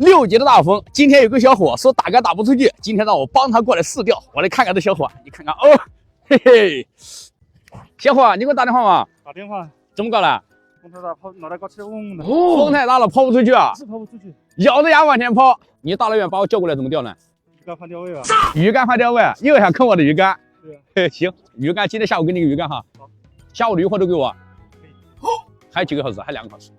6级的大风，今天有个小伙说打竿打不出去，今天让我帮他过来试钓。我来看看这小伙，你看看哦，嘿嘿，小伙，你给我打电话吗？打电话。怎么搞的？风太大，跑脑袋高起嗡的。风太大了，跑不出去啊！是跑不出去，咬着牙往前跑。你大老远把我叫过来，怎么钓呢？鱼竿换钓位吧。鱼竿换钓位，又想坑我的鱼竿。对啊。行，鱼竿今天下午给你个鱼竿哈。好。下午的鱼货都给我。可以。还有几个小时？还2个小时。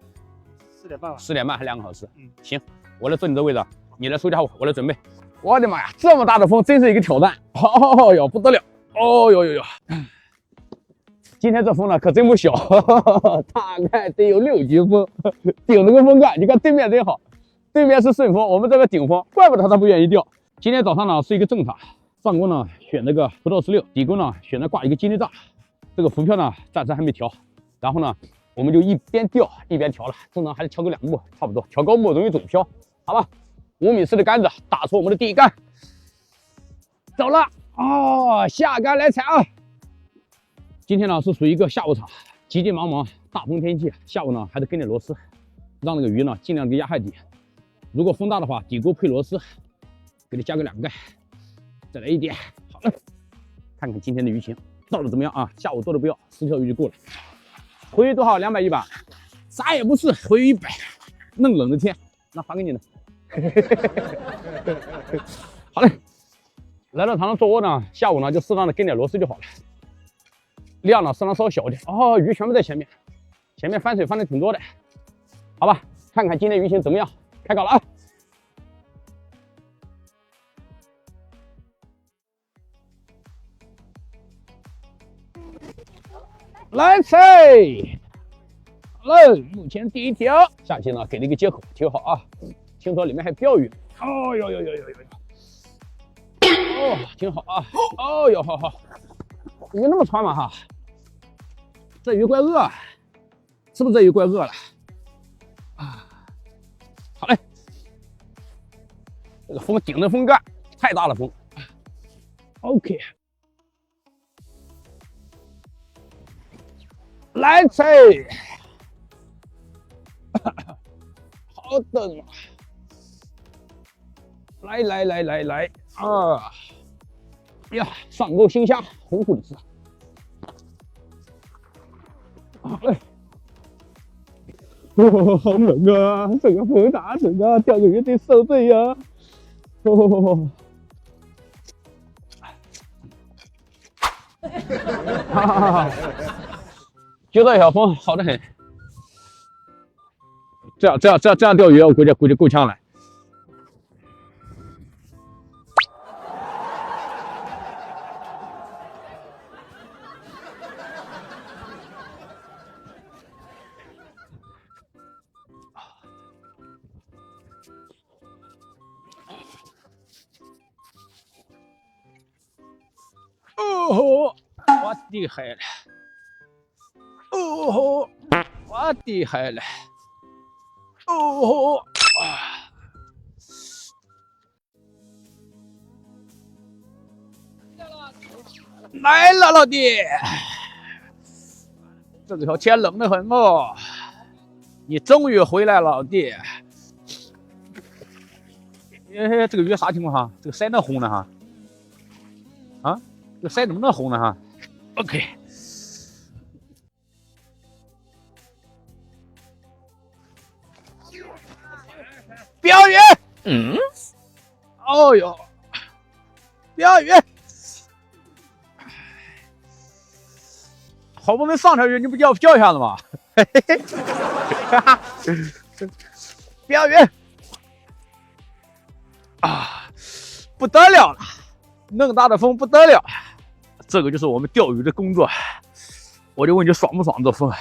4点半吧。10点半还2个小时。行，嗯。我来坐你的位置，你来收家伙，我来准备。我的妈呀，这么大的风真是一个挑战。哦哟，不得了。哦哟哟哟。今天这风呢可真不小，大概得有6级风，顶着个风干。你看对面真好，对面是顺风，我们这个顶风，怪不得他不愿意钓。今天早上呢是一个正塔，上钩呢选那个葡萄16，底钩呢选择挂一个金内栅，这个浮漂呢暂时还没调。然后呢我们就一边钓一边调了，正常还是调个2目，差不多调高目容易走漂，好吧？5米4的杆子打出我们的第一杆，走了哦，下杆来踩啊！今天呢是属于一个下午场，急急忙忙，大风天气，下午呢还得跟点螺丝，让那个鱼呢尽量给压害底。如果风大的话，底钩配螺丝，给它加个2盖，再来一点。好了，看看今天的鱼情到底怎么样啊？下午多的不要，10条鱼就够了。回鱼多少？200、100，啥也不是，回鱼100。弄冷的天，那还给你呢。好嘞，来到场上做窝呢，下午呢就适当的跟点螺丝就好了。量呢适当稍小一点哦，鱼全部在前面，前面翻水翻的挺多的，好吧，看看今天鱼情怎么样，开搞了啊！来菜，好了，目前第1条，下期呢给了一个接口，挺好啊，听说里面还标鱼，哦哟哟哟哟哟，哦，挺好啊，哦哟，好好，鱼那么穿嘛哈。这鱼怪饿，是不是这鱼怪饿了？啊，好嘞，这个风顶着风干，太大了风。OK， 来菜，好的嘛，来啊！呀，上钩新虾，红虎的是。好嘞，哦，好冷啊！这个风大整啊，钓个鱼得受罪呀！哦，哈哈哈！就这小风好得很。这样钓鱼，我估计够呛了。哦，我的海了！哦，我的海了！哦，啊！来了，老弟，这条天冷得很哦，你终于回来了，老弟。这个鱼啥情况哈？这个鳃那红的哈？啊？这鳃怎么那红呢哈 ？OK， 标鱼，哦哟，标鱼，好不容易上条鱼，你不叫一下子吗？标鱼啊，不得了了，那么大的风不得了。这个就是我们钓鱼的工作，我就问你爽不爽？这风，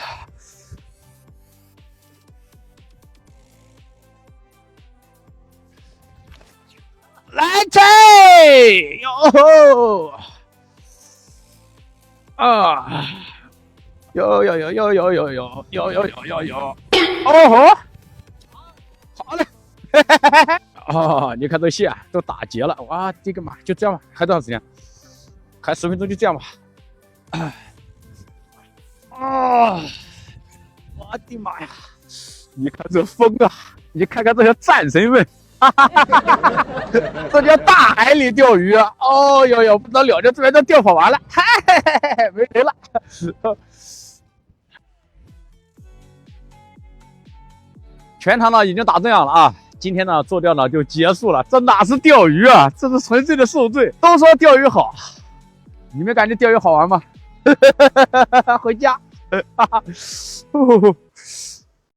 来菜哟啊！有，哦吼，好嘞，哦，你看这线都打结了，哇，这个妈，就这样吧，还多长时间？还10分钟，就这样吧。啊！我的妈呀！你看这风啊！你看看这些战神们，这叫大海里钓鱼啊！哦哟哟，不得了，这突然间钓跑完了，嗨，没人了。全场呢已经打这样了啊，今天呢做钓呢就结束了。这哪是钓鱼啊，这是纯粹的受罪。都说钓鱼好，你们感觉钓鱼好玩吗？回家。